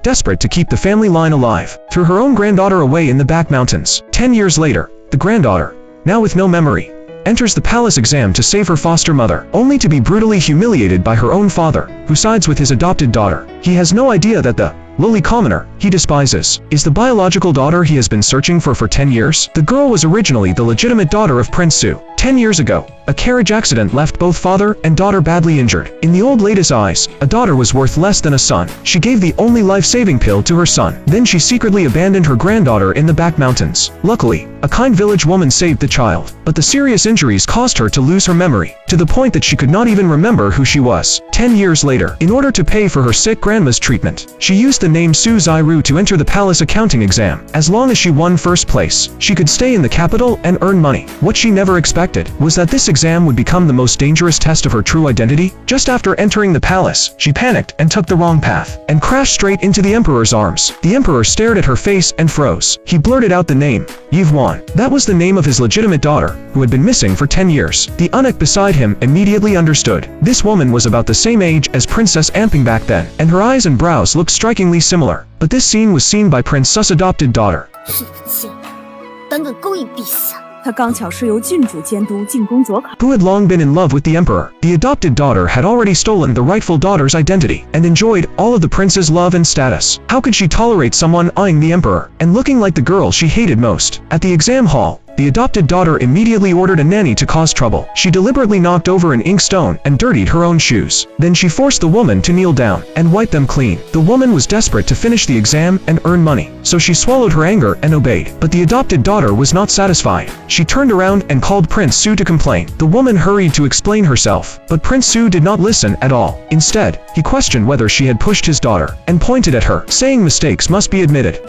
desperate to keep the family line alive, threw her own granddaughter away in the back mountains. 10 years later, the granddaughter, now with no memory, enters the palace exam to save her foster mother, only to be brutally humiliated by her own father, who sides with his adopted daughter. He has no idea that the lowly commoner he despises is the biological daughter he has been searching for 10 years. The girl was originally the legitimate daughter of Prince Su. 10 years ago, a carriage accident left both father and daughter badly injured. In the old lady's eyes, a daughter was worth less than a son. She gave the only life-saving pill to her son. Then she secretly abandoned her granddaughter in the back mountains. Luckily, a kind village woman saved the child, but the serious injuries caused her to lose her memory, to the point that she could not even remember who she was. 10 years later, in order to pay for her sick grandma's treatment, she used the name Su Zairu to enter the palace accounting exam. As long as she won first place, she could stay in the capital and earn money. What she never expected was that this exam would become the most dangerous test of her true identity. Just after entering the palace, she panicked and took the wrong path, and crashed straight into the emperor's arms. The emperor stared at her face and froze. He blurted out the name, Yvonne. That was the name of his legitimate daughter, who had been missing for 10 years. The eunuch beside him immediately understood. This woman was about the same age as Princess Amping back then, and her eyes and brows looked strikingly similar. But this scene was seen by Prince Su's adopted daughter, who had long been in love with the emperor. The adopted daughter had already stolen the rightful daughter's identity, and enjoyed all of the prince's love and status. How could she tolerate someone eyeing the emperor, and looking like the girl she hated most? At the exam hall, the adopted daughter immediately ordered a nanny to cause trouble. She deliberately knocked over an inkstone and dirtied her own shoes. Then she forced the woman to kneel down and wipe them clean. The woman was desperate to finish the exam and earn money, so she swallowed her anger and obeyed. But the adopted daughter was not satisfied. She turned around and called Prince Su to complain. The woman hurried to explain herself, but Prince Su did not listen at all. Instead, he questioned whether she had pushed his daughter, and pointed at her, saying mistakes must be admitted.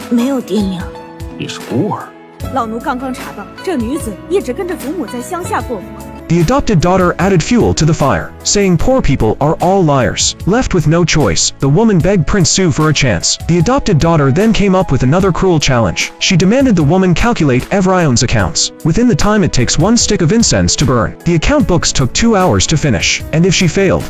你是孤儿。老奴刚刚查到，这女子一直跟着祖母在乡下过活。 The adopted daughter added fuel to the fire, saying poor people are all liars. Left with no choice, the woman begged Prince Su for a chance. The adopted daughter then came up with another cruel challenge. She demanded the woman calculate Evrion's accounts within the time it takes 1 stick of incense to burn. The account books took 2 hours to finish, and if she failed,